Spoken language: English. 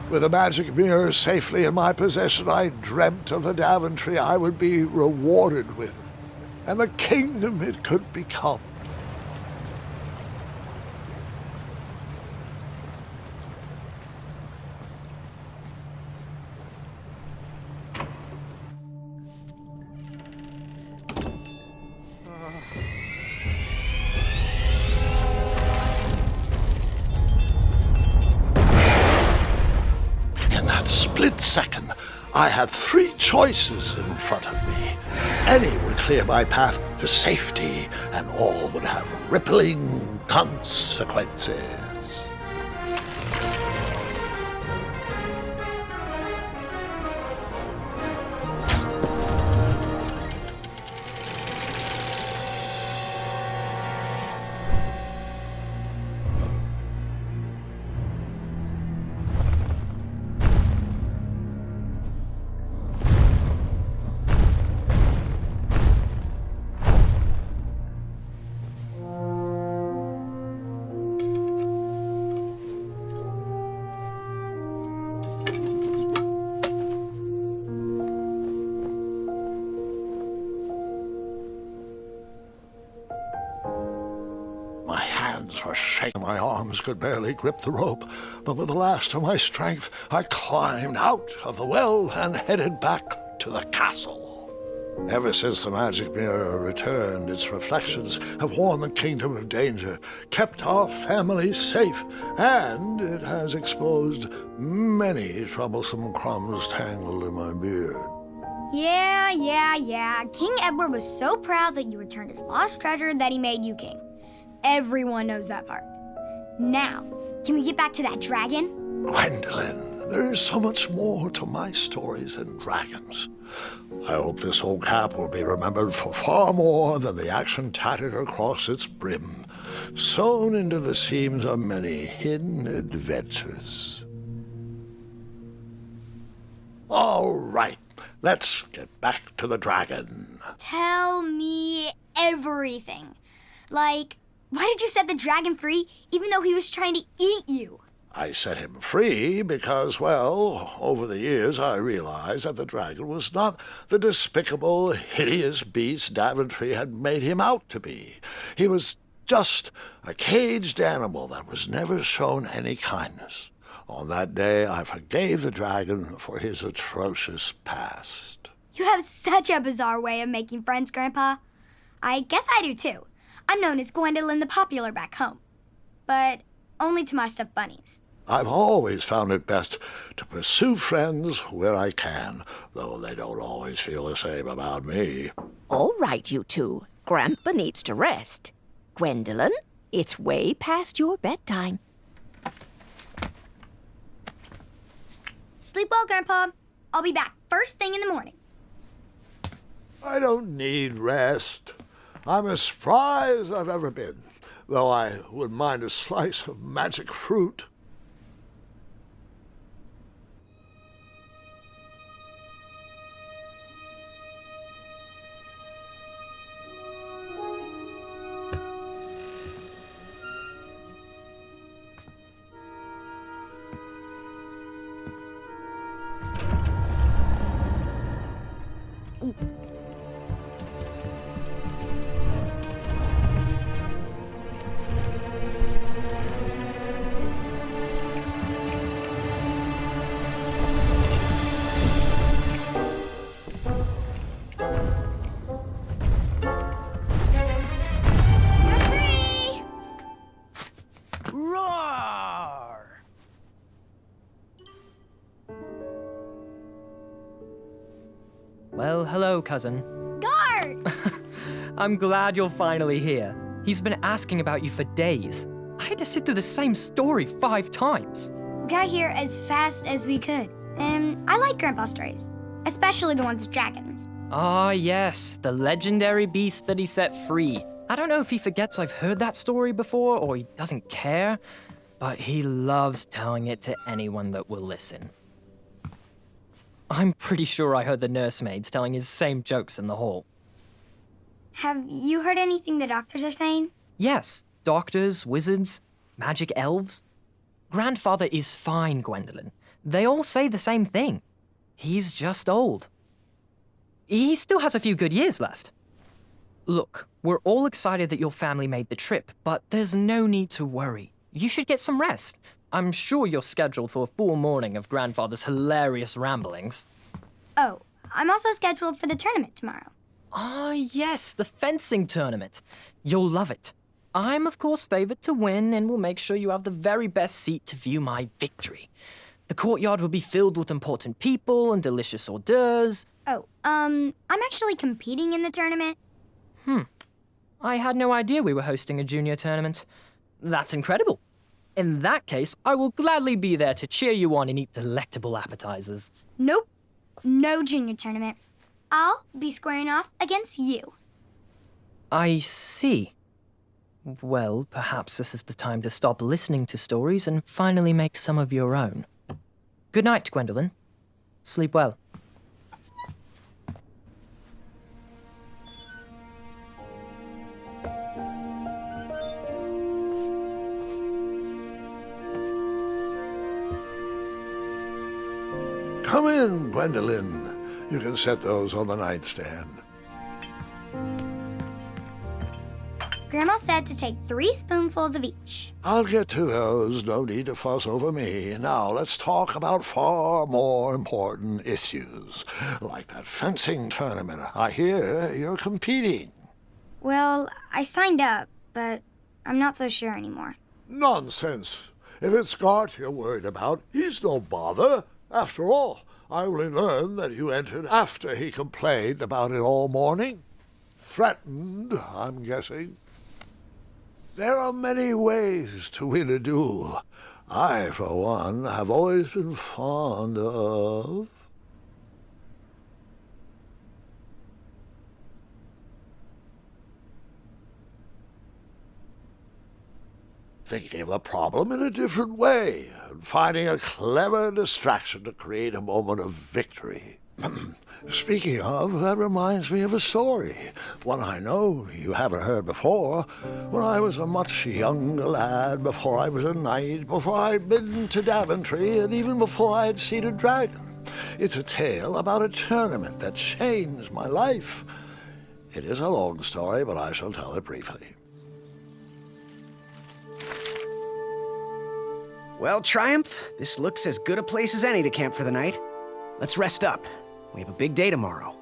With the magic mirror safely in my possession, I dreamt of the Daventry I would be rewarded with, and the kingdom it could become. In that split second, I had three choices in front of me. Any would clear my path to safety, and all would have rippling consequences. My hands were shaking, my arms could barely grip the rope, but with the last of my strength, I climbed out of the well and headed back to the castle. Ever since the magic mirror returned, its reflections have warned the kingdom of danger, kept our family safe, and it has exposed many troublesome crumbs tangled in my beard. Yeah. King Edward was so proud that you returned his lost treasure that he made you king. Everyone knows that part. Now, can we get back to that dragon? Gwendolyn, there is so much more to my stories than dragons. I hope this old cap will be remembered for far more than the action tattered across its brim, sewn into the seams of many hidden adventures. All right, let's get back to the dragon. Tell me everything. Like, why did you set the dragon free even though he was trying to eat you? I set him free because, well, over the years I realized that the dragon was not the despicable, hideous beast Daventry had made him out to be. He was just a caged animal that was never shown any kindness. On that day, I forgave the dragon for his atrocious past. You have such a bizarre way of making friends, Grandpa. I guess I do too. I'm known as Gwendolyn the Popular back home, but only to my stuffed bunnies. I've always found it best to pursue friends where I can, though they don't always feel the same about me. All right, you two. Grandpa needs to rest. Gwendolyn, it's way past your bedtime. Sleep well, Grandpa. I'll be back first thing in the morning. I don't need rest. I'm as spry as I've ever been, though I wouldn't mind a slice of magic fruit. Roar! Well, hello, cousin. Guard! I'm glad you're finally here. He's been asking about you for days. I had to sit through the same story 5 times. We got here as fast as we could, and I like Grandpa's stories, especially the ones with dragons. Ah, yes, the legendary beast that he set free. I don't know if he forgets I've heard that story before or he doesn't care, but he loves telling it to anyone that will listen. I'm pretty sure I heard the nursemaids telling his same jokes in the hall. Have you heard anything the doctors are saying? Yes, doctors, wizards, magic elves. Grandfather is fine, Gwendolyn. They all say the same thing. He's just old. He still has a few good years left. Look, we're all excited that your family made the trip, but there's no need to worry. You should get some rest. I'm sure you're scheduled for a full morning of Grandfather's hilarious ramblings. Oh, I'm also scheduled for the tournament tomorrow. Ah, yes, the fencing tournament. You'll love it. I'm, of course, favored to win and will make sure you have the very best seat to view my victory. The courtyard will be filled with important people and delicious hors d'oeuvres. Oh, I'm actually competing in the tournament. I had no idea we were hosting a junior tournament. That's incredible. In that case, I will gladly be there to cheer you on and eat delectable appetizers. Nope, no junior tournament. I'll be squaring off against you. I see. Well, perhaps this is the time to stop listening to stories and finally make some of your own. Good night, Gwendolyn. Sleep well. Come in, Gwendolyn. You can set those on the nightstand. Grandma said to take 3 spoonfuls of each. I'll get to those. No need to fuss over me. Now let's talk about far more important issues, like that fencing tournament. I hear you're competing. Well, I signed up, but I'm not so sure anymore. Nonsense. If it's Scott you're worried about, he's no bother. After all, I only learned that you entered after he complained about it all morning. Threatened, I'm guessing. There are many ways to win a duel. I, for one, have always been fond of... thinking of the problem in a different way, and finding a clever distraction to create a moment of victory. Speaking of, that reminds me of a story, one I know you haven't heard before. When I was a much younger lad, before I was a knight, before I'd been to Daventry, and even before I'd seen a dragon. It's a tale about a tournament that changed my life. It is a long story, but I shall tell it briefly. Well, Triumph, this looks as good a place as any to camp for the night. Let's rest up. We have a big day tomorrow.